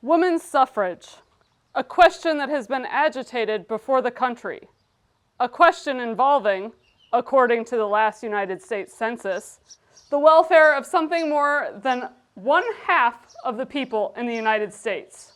Women's suffrage, a question that has been agitated before the country, a question involving, according to the last United States Census, the welfare of something more than 1/2 of the people in the United States.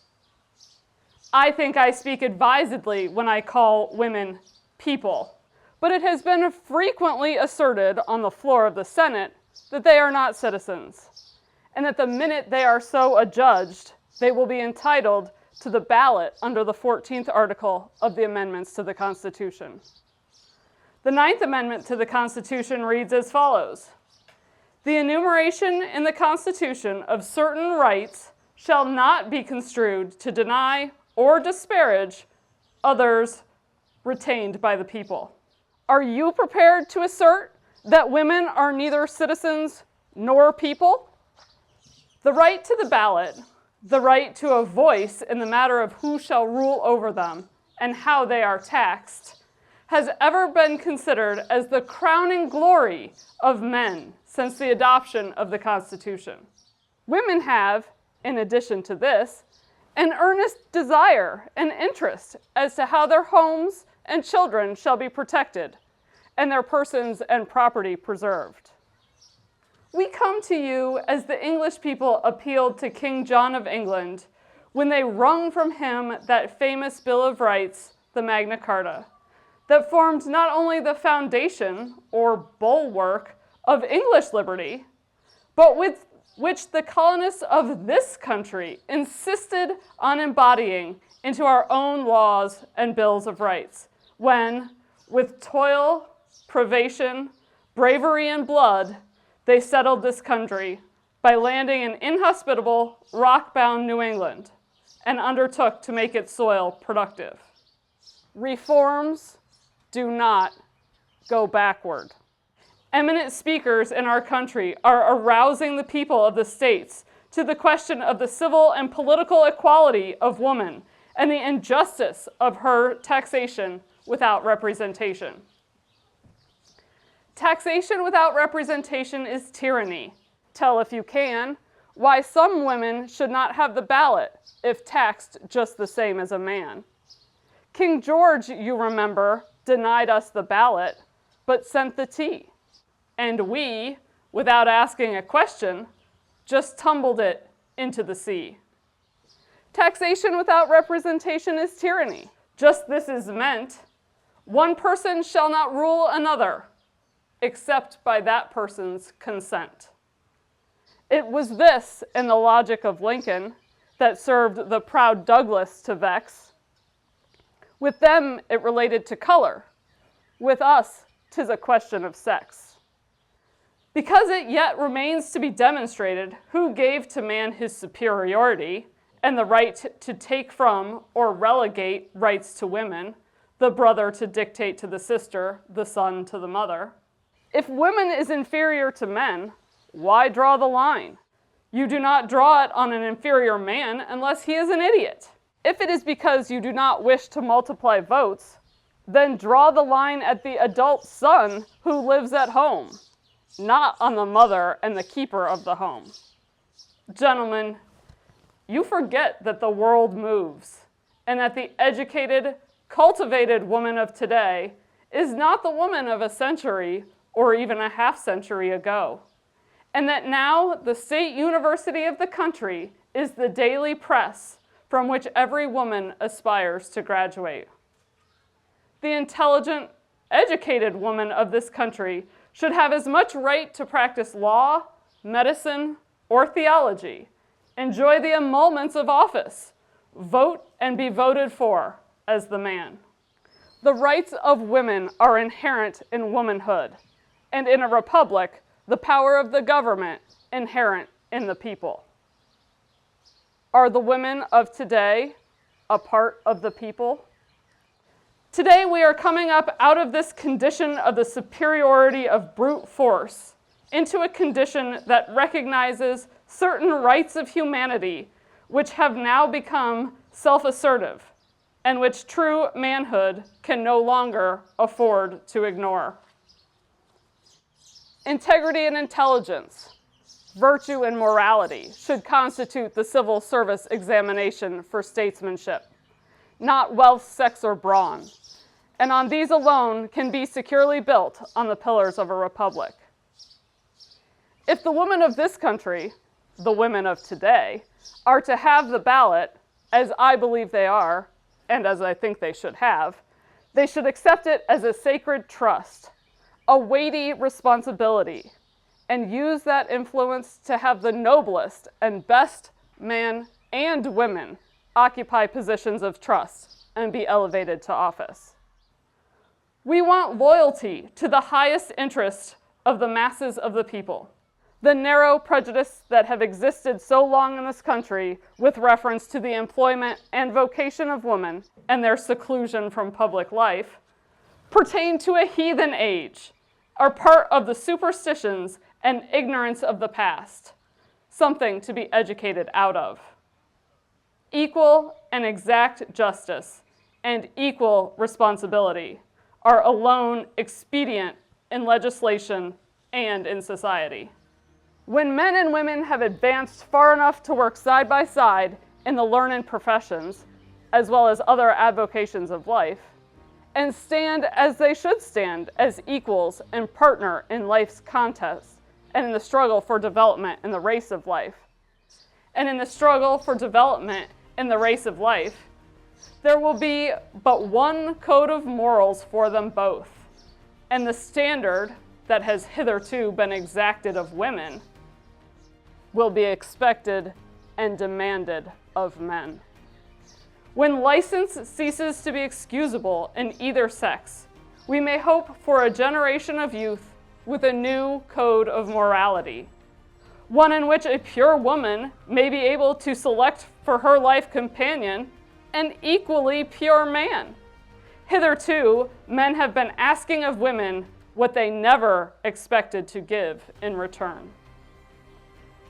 I think I speak advisedly when I call women people, but it has been frequently asserted on the floor of the Senate that they are not citizens, and that the minute they are so adjudged, they will be entitled to the ballot under the 14th article of the amendments to the Constitution. The 9th Amendment to the Constitution reads as follows: "The enumeration in the Constitution of certain rights shall not be construed to deny or disparage others retained by the people." Are you prepared to assert that women are neither citizens nor people? The right to the ballot, the right to a voice in the matter of who shall rule over them and how they are taxed, has ever been considered as the crowning glory of men since the adoption of the Constitution. Women have, in addition to this, an earnest desire and interest as to how their homes and children shall be protected and their persons and property preserved. We come to you as the English people appealed to King John of England when they wrung from him that famous Bill of Rights, the Magna Carta, that formed not only the foundation or bulwark of English liberty, but with which the colonists of this country insisted on embodying into our own laws and bills of rights, when, with toil, privation, bravery, and blood, they settled this country by landing in inhospitable, rock-bound New England and undertook to make its soil productive. Reforms do not go backward. Eminent speakers in our country are arousing the people of the states to the question of the civil and political equality of woman and the injustice of her taxation without representation. Taxation without representation is tyranny. Tell, if you can, why some women should not have the ballot if taxed just the same as a man. King George, you remember, denied us the ballot, but sent the tea. And we, without asking a question, just tumbled it into the sea. Taxation without representation is tyranny. Just this is meant: one person shall not rule another, except by that person's consent. It was this, in the logic of Lincoln, that served the proud Douglas to vex. With them, it related to color. With us, 'tis a question of sex. Because it yet remains to be demonstrated who gave to man his superiority and the right to take from or relegate rights to women, the brother to dictate to the sister, the son to the mother. If women is inferior to men, why draw the line? You do not draw it on an inferior man unless he is an idiot. If it is because you do not wish to multiply votes, then draw the line at the adult son who lives at home, not on the mother and the keeper of the home. Gentlemen, you forget that the world moves and that the educated, cultivated woman of today is not the woman of a century or even a half-century ago, and that now the state university of the country is the daily press from which every woman aspires to graduate. The intelligent, educated woman of this country should have as much right to practice law, medicine, or theology, enjoy the emoluments of office, vote and be voted for as the man. The rights of women are inherent in womanhood, and in a republic, the power of the government inherent in the people. Are the women of today a part of the people? Today we are coming up out of this condition of the superiority of brute force into a condition that recognizes certain rights of humanity which have now become self-assertive and which true manhood can no longer afford to ignore. Integrity and intelligence, virtue and morality should constitute the civil service examination for statesmanship, not wealth, sex, or brawn, and on these alone can be securely built on the pillars of a republic. If the women of this country, the women of today, are to have the ballot, as I believe they are, and as I think they should accept it as a sacred trust, a weighty responsibility, and use that influence to have the noblest and best men and women occupy positions of trust and be elevated to office. We want loyalty to the highest interest of the masses of the people. The narrow prejudice that have existed so long in this country with reference to the employment and vocation of women and their seclusion from public life pertain to a heathen age, are part of the superstitions and ignorance of the past, something to be educated out of. Equal and exact justice and equal responsibility are alone expedient in legislation and in society. When men and women have advanced far enough to work side by side in the learned professions, as well as other avocations of life, and stand as they should stand as equals and partner in life's contests, and in the struggle for development in the race of life. And in the struggle for development in the race of life, there will be but one code of morals for them both, and the standard that has hitherto been exacted of women will be expected and demanded of men. When license ceases to be excusable in either sex, we may hope for a generation of youth with a new code of morality, one in which a pure woman may be able to select for her life companion an equally pure man. Hitherto, men have been asking of women what they never expected to give in return.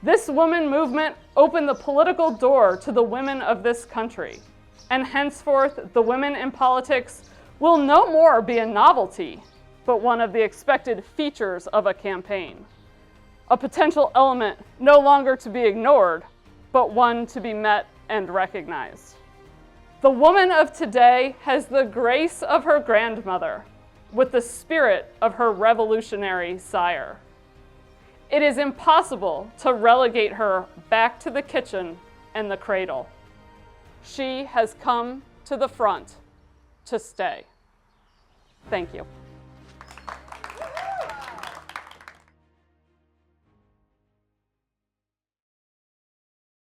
This woman movement opened the political door to the women of this country, and henceforth the women in politics will no more be a novelty, but one of the expected features of a campaign. A potential element no longer to be ignored, but one to be met and recognized. The woman of today has the grace of her grandmother, with the spirit of her revolutionary sire. It is impossible to relegate her back to the kitchen and the cradle. She has come to the front to stay. Thank you.